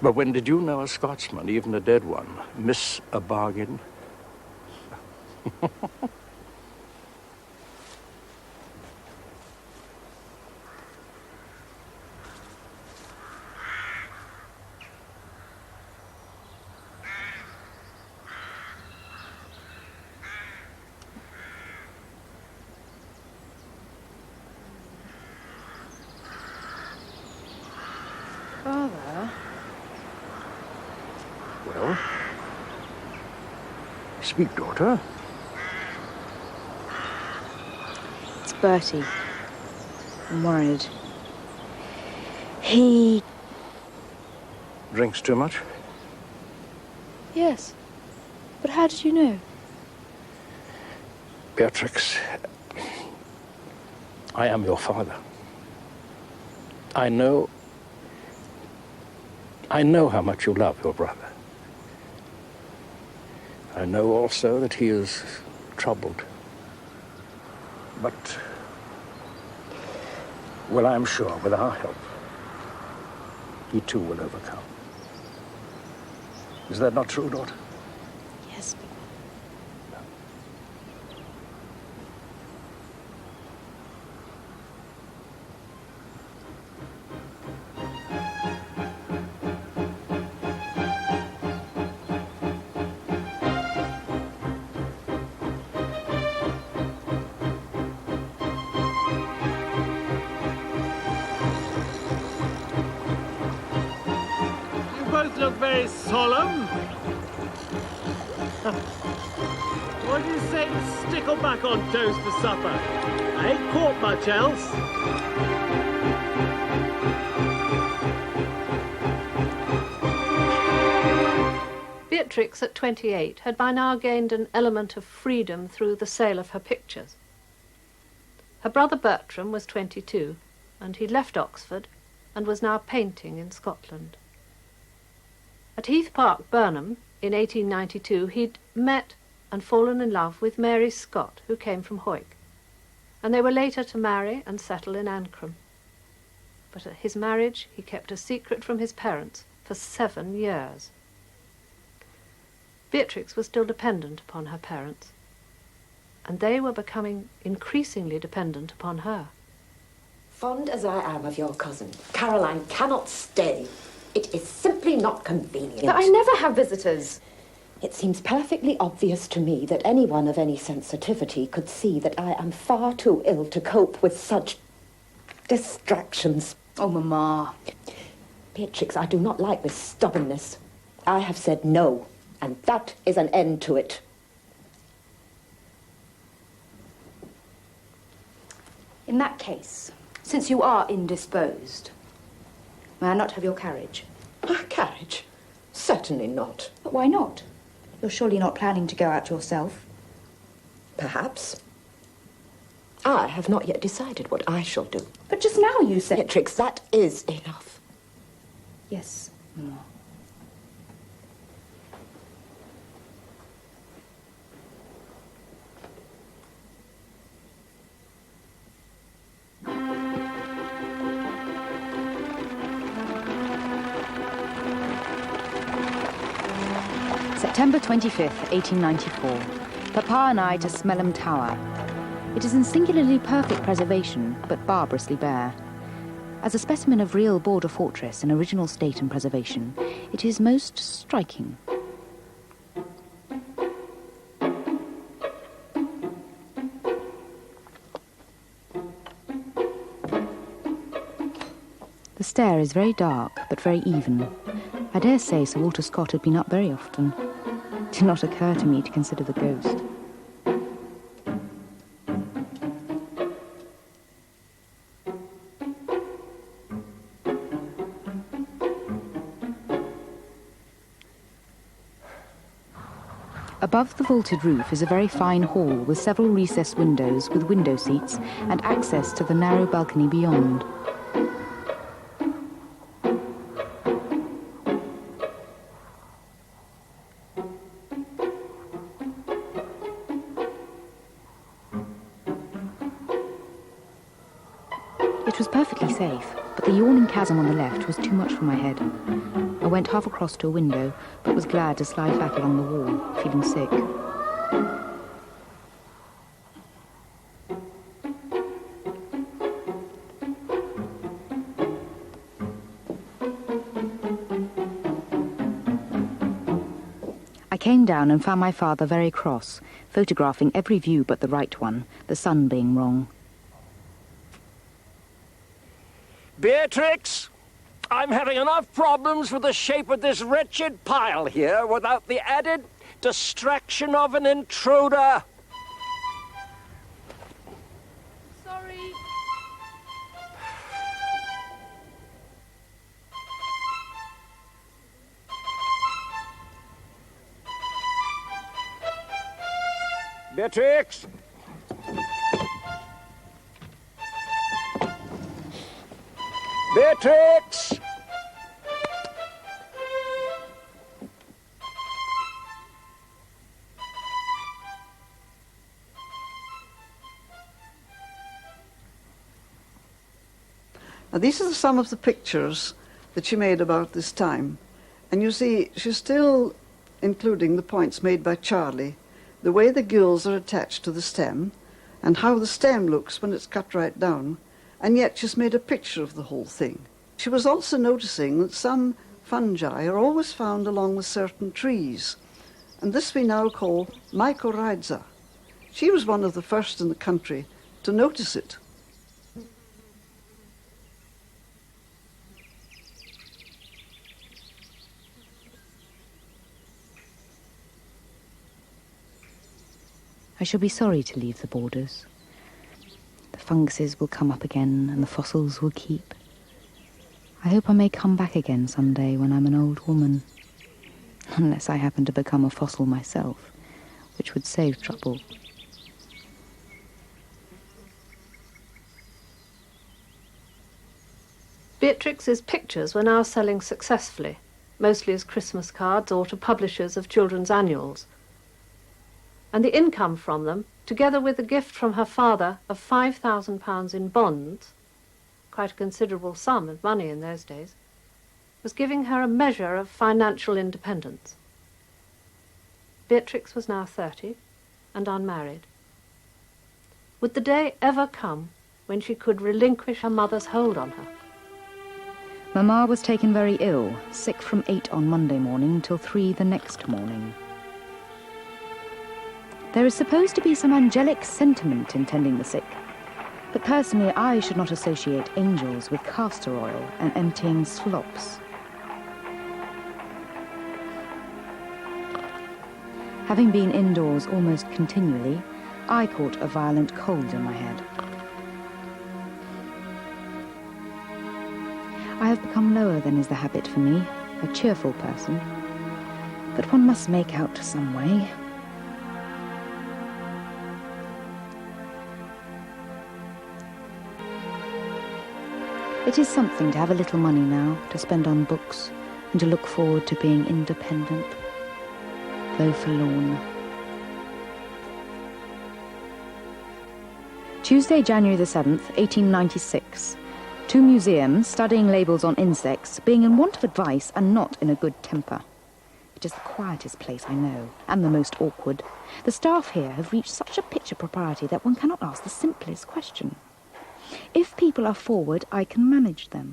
But when did you know a Scotsman, even a dead one, miss a bargain? Father? Well? Speak, daughter. It's Bertie. I'm worried. He... Drinks too much? Yes. But how did you know? Beatrix, I am your father. I know how much you love your brother. I know also that he is troubled. But, well, I'm sure with our help, he too will overcome. Is that not true, daughter? Yes, Papa. Both look very solemn. What do you say to stickleback on toast for supper? I ain't caught much else. Beatrix, at 28, had by now gained an element of freedom through the sale of her pictures. Her brother Bertram was 22, and he'd left Oxford and was now painting in Scotland. At Heath Park, Burnham, in 1892, he'd met and fallen in love with Mary Scott, who came from Hawick, and they were later to marry and settle in Ancram. But at his marriage, he kept a secret from his parents for 7 years. Beatrix was still dependent upon her parents, and they were becoming increasingly dependent upon her. Fond as I am of your cousin, Caroline cannot stay. It is simply not convenient. But I never have visitors. It seems perfectly obvious to me that anyone of any sensitivity could see that I am far too ill to cope with such distractions. Oh, Mamma. Beatrix, I do not like this stubbornness. I have said no, and that is an end to it. In that case, since you are indisposed, may I not have your carriage? A carriage? Certainly not. But why not? You're surely not planning to go out yourself. Perhaps. I have not yet decided what I shall do. But just now you said... Beatrix, that is enough. Yes, Mamma. September 25th, 1894. Papa and I to Smelham Tower. It is in singularly perfect preservation, but barbarously bare. As a specimen of real border fortress in original state and preservation, it is most striking. The stair is very dark, but very even. I dare say Sir Walter Scott had been up very often. It did not occur to me to consider the ghost. Above the vaulted roof is a very fine hall with several recessed windows with window seats and access to the narrow balcony beyond. It was perfectly safe, but the yawning chasm on the left was too much for my head. I went half across to a window, but was glad to slide back along the wall, feeling sick. I came down and found my father very cross, photographing every view but the right one, the sun being wrong. Beatrix, I'm having enough problems with the shape of this wretched pile here without the added distraction of an intruder. Sorry. Beatrix! Beatrix! Now, these are some of the pictures that she made about this time. And you see, she's still including the points made by Charlie, the way the gills are attached to the stem, and how the stem looks when it's cut right down, and yet she's made a picture of the whole thing. She was also noticing that some fungi are always found along with certain trees, and this we now call mycorrhiza. She was one of the first in the country to notice it. I shall be sorry to leave the borders. The funguses will come up again and the fossils will keep. I hope I may come back again someday when I'm an old woman. Unless I happen to become a fossil myself, which would save trouble. Beatrix's pictures were now selling successfully, mostly as Christmas cards or to publishers of children's annuals. And the income from them, together with the gift from her father of £5,000 in bonds, quite a considerable sum of money in those days, was giving her a measure of financial independence. Beatrix was now 30 and unmarried. Would the day ever come when she could relinquish her mother's hold on her? Mamma was taken very ill, sick from 8 on Monday morning till 3 the next morning. There is supposed to be some angelic sentiment in tending the sick, but personally I should not associate angels with castor oil and emptying slops. Having been indoors almost continually, I caught a violent cold in my head. I have become lower than is the habit for me, a cheerful person, but one must make out some way. It is something to have a little money now, to spend on books, and to look forward to being independent, though forlorn. Tuesday, January the 7th, 1896. 2 museums, studying labels on insects, being in want of advice and not in a good temper. It is the quietest place I know, and the most awkward. The staff here have reached such a pitch of propriety that one cannot ask the simplest question. If people are forward, I can manage them.